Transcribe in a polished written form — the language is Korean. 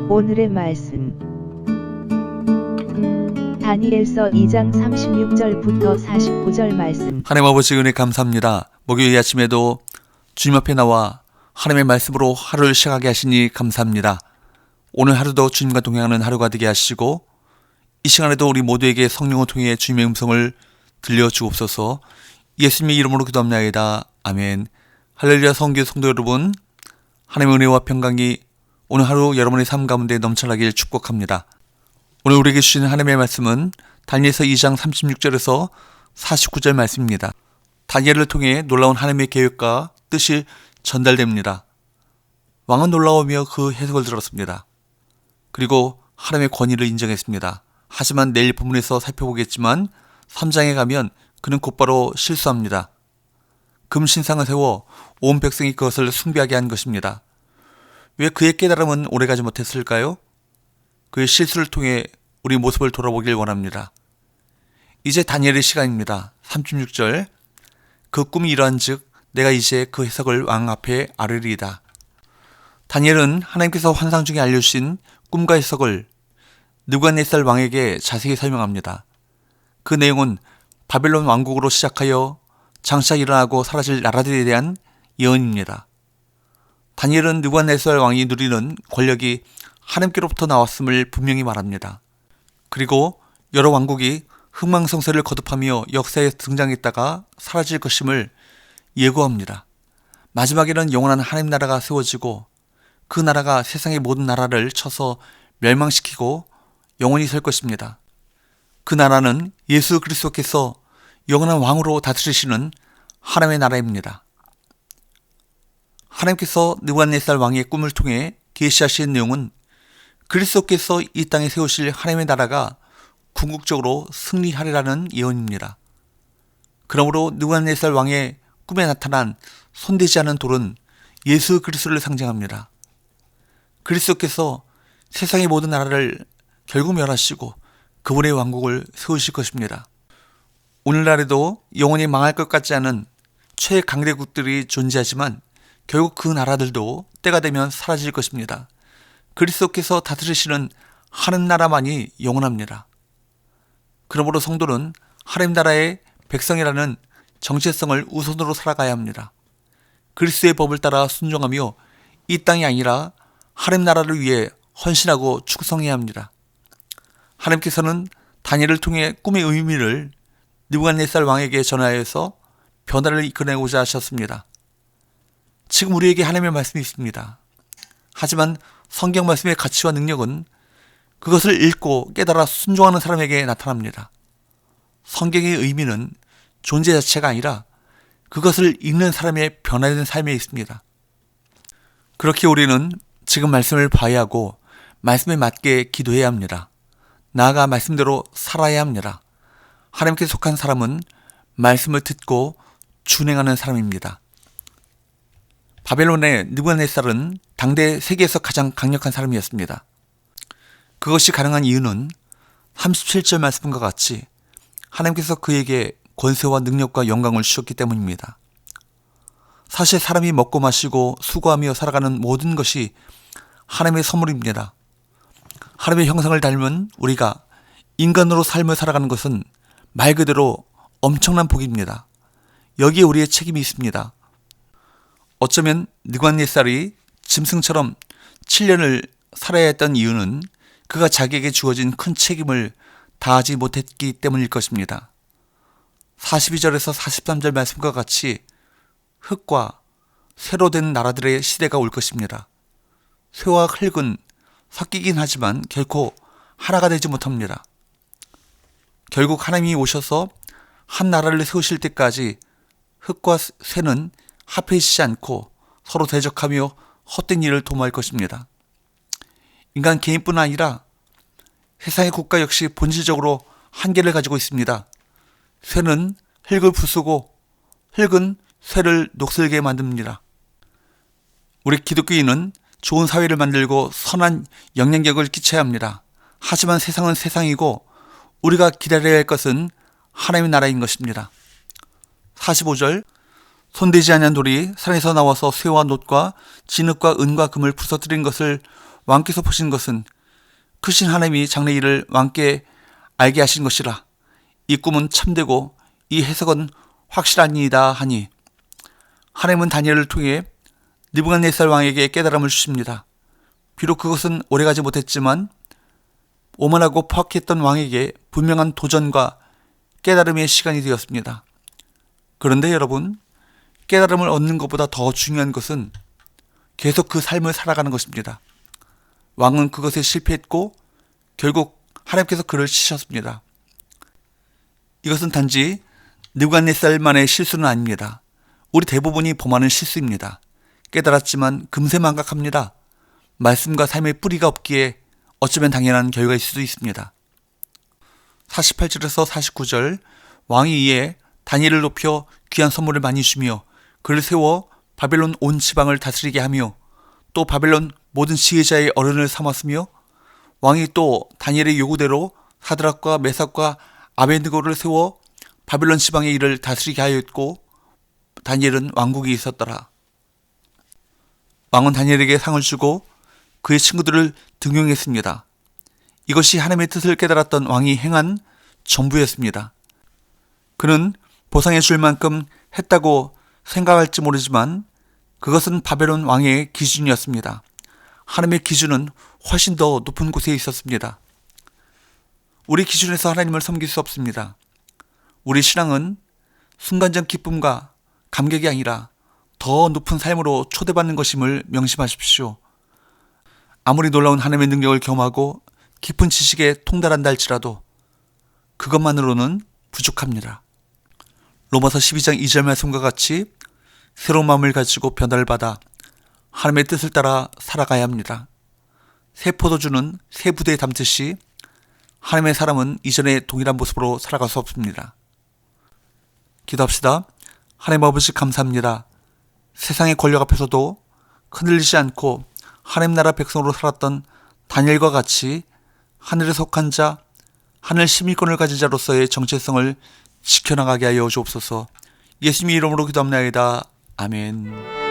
오늘의 말씀 다니엘서 2장 36절부터 49절 말씀. 하나님 아버지 은혜 감사합니다. 목요일 아침에도 주님 앞에 나와 하나님의 말씀으로 하루를 시작하게 하시니 감사합니다. 오늘 하루도 주님과 동행하는 하루가 되게 하시고 이 시간에도 우리 모두에게 성령을 통해 주님의 음성을 들려주옵소서. 예수님의 이름으로 기도합나이다. 아멘. 할렐루야. 성교 성도 여러분, 하나님의 은혜와 평강이 오늘 하루 여러분의 삶 가운데 넘쳐나길 축복합니다. 오늘 우리에게 주시는 하나님의 말씀은 다니엘서 2장 36절에서 49절 말씀입니다. 다니엘을 통해 놀라운 하나님의 계획과 뜻이 전달됩니다. 왕은 놀라우며 그 해석을 들었습니다. 그리고 하나님의 권위를 인정했습니다. 하지만 내일 본문에서 살펴보겠지만 3장에 가면 그는 곧바로 실수합니다. 금신상을 세워 온 백성이 그것을 숭배하게 한 것입니다. 왜 그의 깨달음은 오래가지 못했을까요? 그의 실수를 통해 우리 모습을 돌아보길 원합니다. 이제 다니엘의 시간입니다. 36절 그 꿈이 이러한즉 내가 이제 그 해석을 왕 앞에 아뢰리이다. 다니엘은 하나님께서 환상 중에 알려주신 꿈과 해석을 느부갓네살 왕에게 자세히 설명합니다. 그 내용은 바벨론 왕국으로 시작하여 장차 일어나고 사라질 나라들에 대한 예언입니다. 다니엘은 느부갓네살 왕이 누리는 권력이 하나님께로부터 나왔음을 분명히 말합니다. 그리고 여러 왕국이 흥망성쇠를 거듭하며 역사에 등장했다가 사라질 것임을 예고합니다. 마지막에는 영원한 하나님 나라가 세워지고 그 나라가 세상의 모든 나라를 쳐서 멸망시키고 영원히 설 것입니다. 그 나라는 예수 그리스도께서 영원한 왕으로 다스리시는 하나님의 나라입니다. 하나님께서 느부갓네살 왕의 꿈을 통해 계시하신 내용은 그리스도께서 이 땅에 세우실 하나님의 나라가 궁극적으로 승리하리라는 예언입니다. 그러므로 느부갓네살 왕의 꿈에 나타난 손대지 않은 돌은 예수 그리스도를 상징합니다. 그리스도께서 세상의 모든 나라를 결국 멸하시고 그분의 왕국을 세우실 것입니다. 오늘날에도 영원히 망할 것 같지 않은 최강대국들이 존재하지만 결국 그 나라들도 때가 되면 사라질 것입니다. 그리스도께서 다스리시는 하나님 나라만이 영원합니다. 그러므로 성도는 하나님 나라의 백성이라는 정체성을 우선으로 살아가야 합니다. 그리스도의 법을 따라 순종하며 이 땅이 아니라 하나님 나라를 위해 헌신하고 충성해야 합니다. 하나님께서는 다니엘을 통해 꿈의 의미를 느부갓네살 왕에게 전하여서 변화를 이끌어내고자 하셨습니다. 지금 우리에게 하나님의 말씀이 있습니다. 하지만 성경 말씀의 가치와 능력은 그것을 읽고 깨달아 순종하는 사람에게 나타납니다. 성경의 의미는 존재 자체가 아니라 그것을 읽는 사람의 변화된 삶에 있습니다. 그렇게 우리는 지금 말씀을 봐야 하고 말씀에 맞게 기도해야 합니다. 나아가 말씀대로 살아야 합니다. 하나님께 속한 사람은 말씀을 듣고 준행하는 사람입니다. 바벨론의 느부갓네살은 당대 세계에서 가장 강력한 사람이었습니다. 그것이 가능한 이유는 37절 말씀과 같이 하나님께서 그에게 권세와 능력과 영광을 주셨기 때문입니다. 사실 사람이 먹고 마시고 수고하며 살아가는 모든 것이 하나님의 선물입니다. 하나님의 형상을 닮은 우리가 인간으로 삶을 살아가는 것은 말 그대로 엄청난 복입니다. 여기에 우리의 책임이 있습니다. 어쩌면 느부갓네살이 짐승처럼 7년을 살아야 했던 이유는 그가 자기에게 주어진 큰 책임을 다하지 못했기 때문일 것입니다. 42절에서 43절 말씀과 같이 흙과 쇠로 된 나라들의 시대가 올 것입니다. 쇠와 흙은 섞이긴 하지만 결코 하나가 되지 못합니다. 결국 하나님이 오셔서 한 나라를 세우실 때까지 흙과 쇠는 합해지지 않고 서로 대적하며 헛된 일을 도모할 것입니다. 인간 개인뿐 아니라 세상의 국가 역시 본질적으로 한계를 가지고 있습니다. 쇠는 흙을 부수고 흙은 쇠를 녹슬게 만듭니다. 우리 기독교인은 좋은 사회를 만들고 선한 영향력을 끼쳐야 합니다. 하지만 세상은 세상이고 우리가 기다려야 할 것은 하나님의 나라인 것입니다. 45절 손대지 아니한 돌이 산에서 나와서 쇠와 놋과 진흙과 은과 금을 부서뜨린 것을 왕께서 보신 것은 크신 하나님이 장래 일을 왕께 알게 하신 것이라. 이 꿈은 참되고 이 해석은 확실하니이다 하니, 하나님은 다니엘을 통해 느부갓네살 왕에게 깨달음을 주십니다. 비록 그것은 오래가지 못했지만 오만하고 포악했던 왕에게 분명한 도전과 깨달음의 시간이 되었습니다. 그런데 여러분, 깨달음을 얻는 것보다 더 중요한 것은 계속 그 삶을 살아가는 것입니다. 왕은 그것에 실패했고 결국 하나님께서 그를 치셨습니다. 이것은 단지 느부갓네살만의 실수는 아닙니다. 우리 대부분이 범하는 실수입니다. 깨달았지만 금세 망각합니다. 말씀과 삶의 뿌리가 없기에 어쩌면 당연한 결과일 수도 있습니다. 48절에서 49절, 왕이 이에 다니엘을 높여 귀한 선물을 많이 주며 그를 세워 바벨론 온 지방을 다스리게 하며 또 바벨론 모든 지혜자의 어른을 삼았으며, 왕이 또 다니엘의 요구대로 사드락과 메삭과 아베드고를 세워 바벨론 지방의 일을 다스리게 하였고 다니엘은 왕국에 있었더라. 왕은 다니엘에게 상을 주고 그의 친구들을 등용했습니다. 이것이 하나님의 뜻을 깨달았던 왕이 행한 전부였습니다. 그는 보상해 줄 만큼 했다고 생각할지 모르지만 그것은 바벨론 왕의 기준이었습니다. 하나님의 기준은 훨씬 더 높은 곳에 있었습니다. 우리 기준에서 하나님을 섬길 수 없습니다. 우리 신앙은 순간적 기쁨과 감격이 아니라 더 높은 삶으로 초대받는 것임을 명심하십시오. 아무리 놀라운 하나님의 능력을 경험하고 깊은 지식에 통달한다 할지라도 그것만으로는 부족합니다. 로마서 12장 2절 말씀과 같이 새로운 마음을 가지고 변화를 받아 하나님의 뜻을 따라 살아가야 합니다. 새 포도주는 새 부대에 담듯이 하나님의 사람은 이전의 동일한 모습으로 살아갈 수 없습니다. 기도합시다. 하나님 아버지 감사합니다. 세상의 권력 앞에서도 흔들리지 않고 하나님 나라 백성으로 살았던 다니엘과 같이 하늘에 속한 자, 하늘 시민권을 가진 자로서의 정체성을 지켜나가게 하여 주옵소서. 예수님의 이름으로 기도합나이다. 아멘.